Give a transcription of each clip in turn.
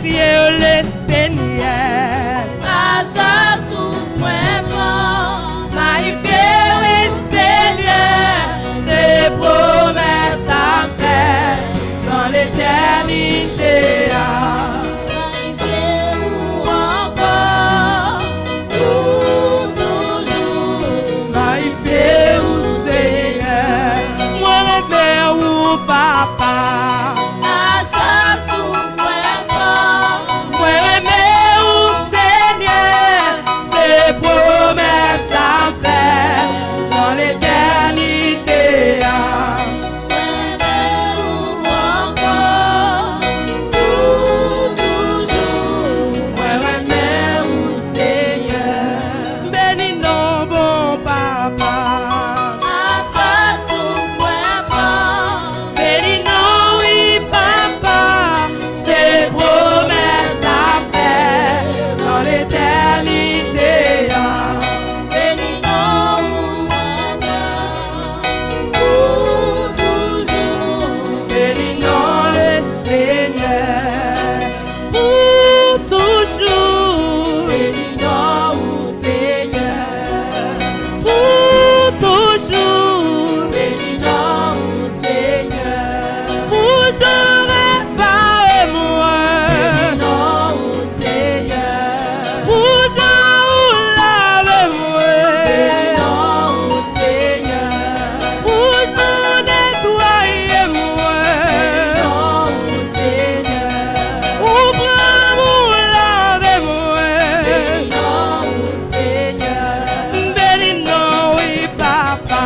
fier le Seigneur. Achat sous moi blanc. Magnifier le Seigneur, ses promesses à faire dans l'éternité. Magnifiez-vous encore, pour toujours. Magnifiez-vous Seigneur, moi le père ou papa. Achat sous moi blanc. Moi aimer au Seigneur, ses promesses à faire dans l'éternité. Magnifiez-vous encore, pour toujours. Moi aimer au Seigneur, bénis nos bons papa. Achat sous moi blanc. Bénis nos oui papa, ses promesses à faire dans l'éternité. Bénis-nous, Seigneur, pour toujours. Bénis-nous le Seigneur pour toujours. Bénis-nous Seigneur pour toujours. Bénis-nous Seigneur pour te réparer moi. Bénis-nous Seigneur pour te laver moi. Bénis-nous Seigneur pour te nettoyer moi. Bénis-nous Seigneur ouvre mon laver moi. Bénis-nous Seigneur bénis-nous oui papa.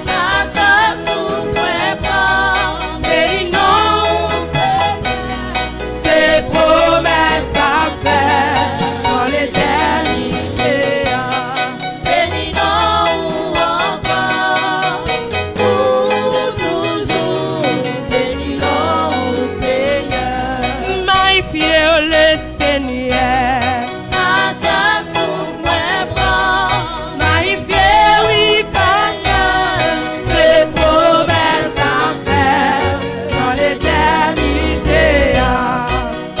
Achat sous moi blanc. Bénis-nous ses promesses à faire dans l'éternité. Bénis-nous encore, pour toujours. Bénis-nous Seigneur, magnifier le Seigneur. Achat sous moi blanc. Magnifier oui Seigneur, ses promesses à faire dans l'éternité.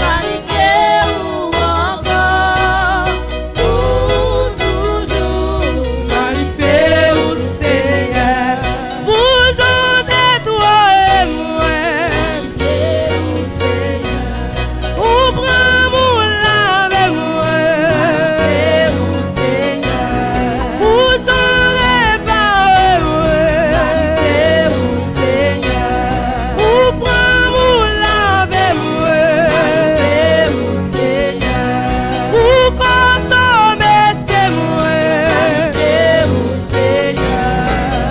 Magnifiez-vous encore, pour toujours. Magnifier au Seigneur pour nous nettoyer moi. Magnifiez-vous, Seigneur. Ouvre mon laver moi. Magnifiez-vous, Seigneur. Pour te réparer moi. Magnifiez-vous, Seigneur. Ouvre mon laver moi. Magnifiez-vous, Seigneur. Pour qu'on te mette moi. Magnifiez-vous, Seigneur.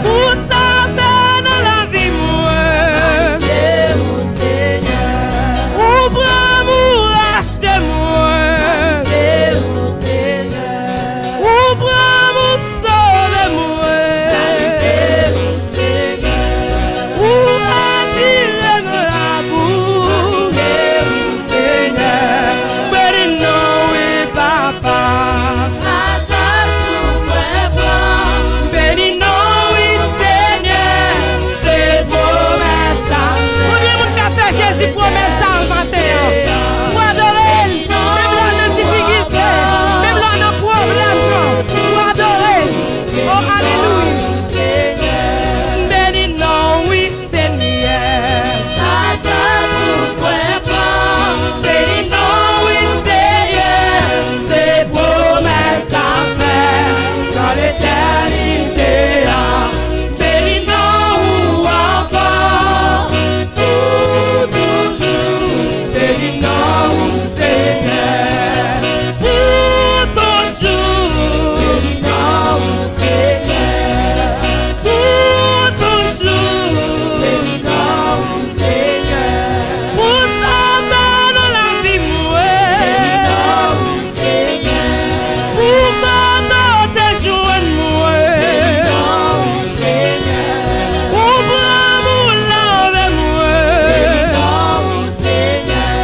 Pour ça faire dans la vie moi. Magnifiez-vous, Seigneur. Ouvre mon racheter moi. Magnifiez-vous, Seigneur. Ouvre mon sauver moi. Magnifiez-vous, Seigneur. Pour attirer de la boue. Magnifiez-vous, Seigneur, bénis-nous oui papa. Achat sous moi blanc. Bénis-nous oui Seigneur, c'est promesse. Combien de monde fait Jésus promesse en matin? Pour adorer, même là dans difficulté, même là dans problème, pour adorer. Oh alléluia. Bénis-nous oui Seigneur. Achat sous moi blanc. Bénis-nous oui Seigneur, c'est promesse à faire dans l'éternité. Bénis-nous encore pour toujours. Bénis-nous Seigneur pour toujours. Bénis-nous Seigneur pour toujours. Bénis-nous Seigneur pour sauver dans la vie moi. Bénis-nous Seigneur pour qu'on te joigne moi. Bénis-nous Seigneur ouvre mon laver moi. Bénis-nous Seigneur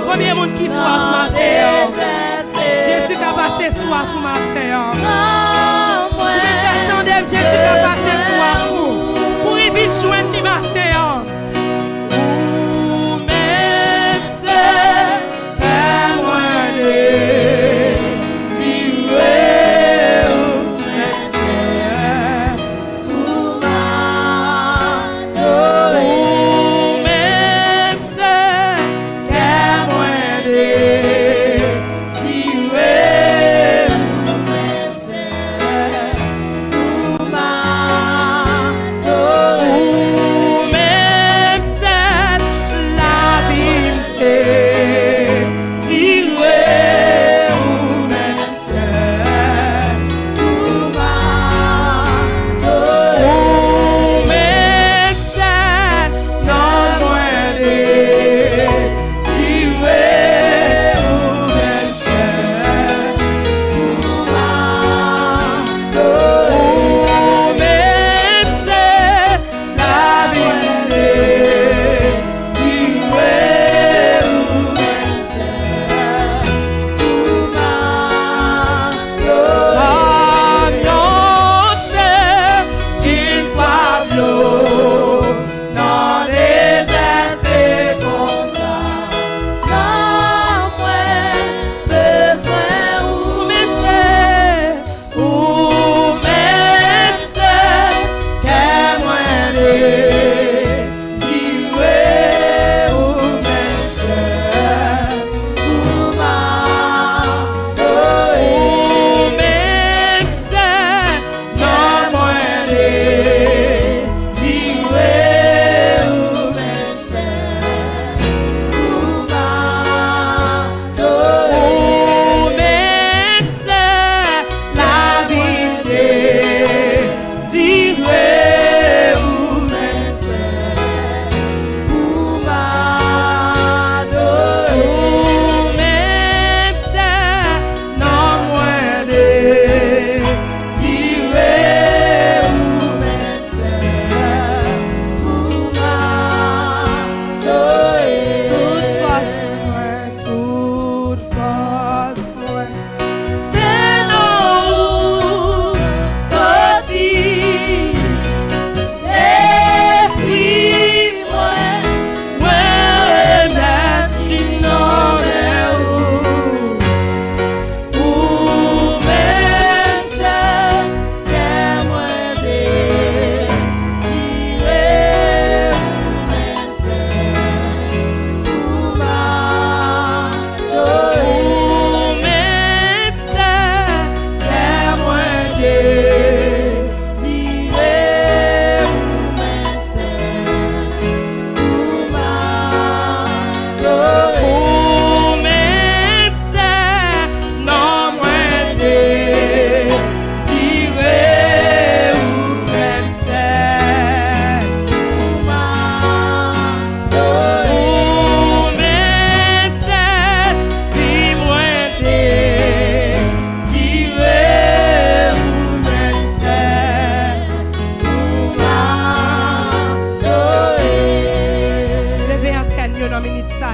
Combien de monde qui soif matin? Jésus a passé soif pour matin. Combien d'attendez Jésus a passé soif pour y vite joindre du matin? Ou même c'est pas moi de vivre ou même c'est ou même c'est pas moi de vivre ou même c'est ou même c'est la vérité.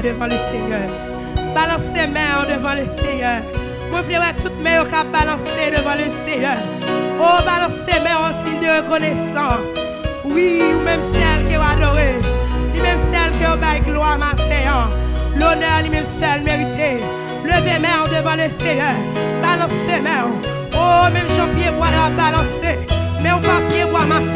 Devant le Seigneur. Balancez mains devant le Seigneur. Mon frère, toutes mes mains qui balancer devant le Seigneur. Oh, balancez mains en signe de reconnaissance. Oui, ou même celle qui est adorée. Lui même celle qui est gloire matin. L'honneur, lui même celle mérité. Levez mains devant le Seigneur. Balancez mains. Oh, même Jean-Pierre bois la balancer. Mais on va pied bois matin.